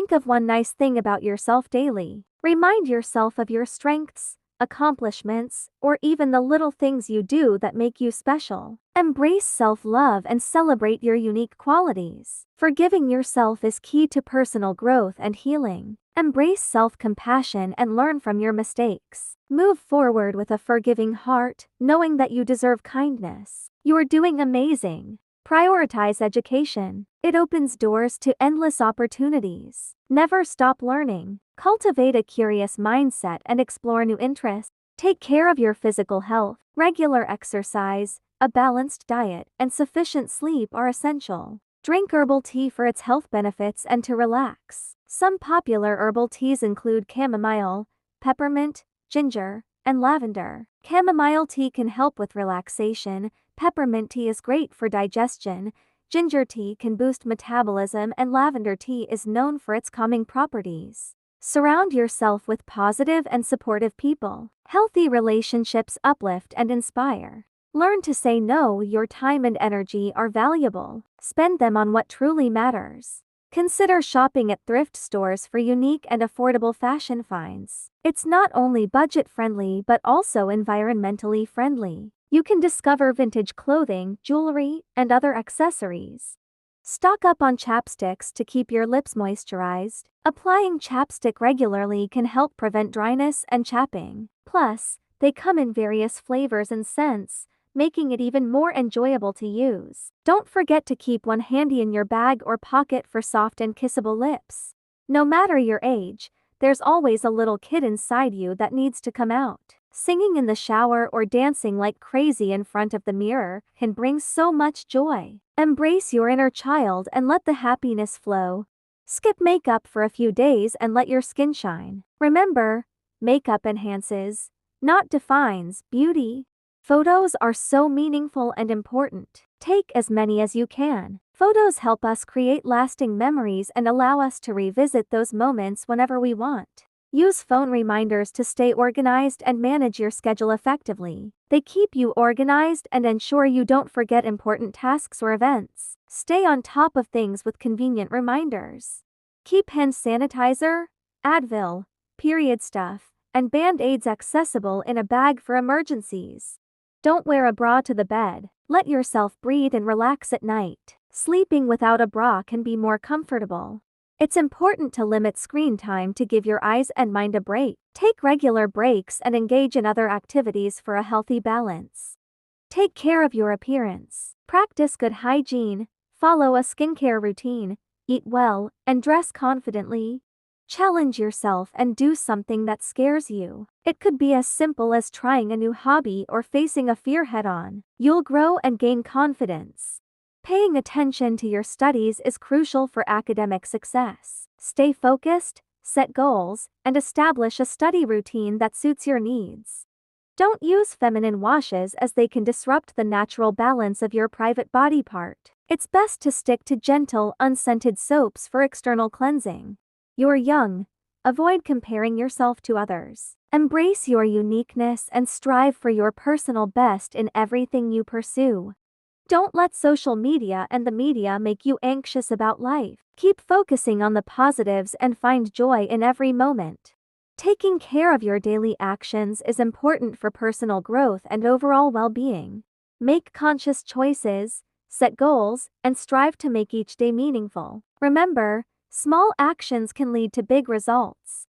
Think of one nice thing about yourself daily. Remind yourself of your strengths, accomplishments, or even the little things you do that make you special. Embrace self-love and celebrate your unique qualities. Forgiving yourself is key to personal growth and healing. Embrace self-compassion and learn from your mistakes. Move forward with a forgiving heart, knowing that you deserve kindness. You are doing amazing. Prioritize education. It opens doors to endless opportunities. Never stop learning. Cultivate a curious mindset and explore new interests. Take care of your physical health. Regular exercise, a balanced diet, and sufficient sleep are essential. Drink herbal tea for its health benefits and to relax. Some popular herbal teas include chamomile, peppermint, ginger, and lavender. Chamomile tea can help with relaxation, peppermint tea is great for digestion, ginger tea can boost metabolism, and lavender tea is known for its calming properties. Surround yourself with positive and supportive people. Healthy relationships uplift and inspire. Learn to say no. Your time and energy are valuable. Spend them on what truly matters. Consider shopping at thrift stores for unique and affordable fashion finds. It's not only budget-friendly but also environmentally friendly. You can discover vintage clothing, jewelry, and other accessories. Stock up on chapsticks to keep your lips moisturized. Applying chapstick regularly can help prevent dryness and chapping. Plus, they come in various flavors and scents, making it even more enjoyable to use. Don't forget to keep one handy in your bag or pocket for soft and kissable lips. No matter your age, there's always a little kid inside you that needs to come out. Singing in the shower or dancing like crazy in front of the mirror can bring so much joy. Embrace your inner child and let the happiness flow. Skip makeup for a few days and let your skin shine. Remember, makeup enhances, not defines, beauty. Photos are so meaningful and important. Take as many as you can. Photos help us create lasting memories and allow us to revisit those moments whenever we want. Use phone reminders to stay organized and manage your schedule effectively. They keep you organized and ensure you don't forget important tasks or events. Stay on top of things with convenient reminders. Keep hand sanitizer, Advil, period stuff, and band-aids accessible in a bag for emergencies. Don't wear a bra to the bed. Let yourself breathe and relax at night. Sleeping without a bra can be more comfortable. It's important to limit screen time to give your eyes and mind a break. Take regular breaks and engage in other activities for a healthy balance. Take care of your appearance. Practice good hygiene, follow a skincare routine, eat well, and dress confidently. Challenge yourself and do something that scares you. It could be as simple as trying a new hobby or facing a fear head-on. You'll grow and gain confidence. Paying attention to your studies is crucial for academic success. Stay focused, set goals, and establish a study routine that suits your needs. Don't use feminine washes as they can disrupt the natural balance of your private body part. It's best to stick to gentle, unscented soaps for external cleansing. You're young. Avoid comparing yourself to others. Embrace your uniqueness and strive for your personal best in everything you pursue. Don't let social media and the media make you anxious about life. Keep focusing on the positives and find joy in every moment. Taking care of your daily actions is important for personal growth and overall well-being. Make conscious choices, set goals, and strive to make each day meaningful. Remember, small actions can lead to big results.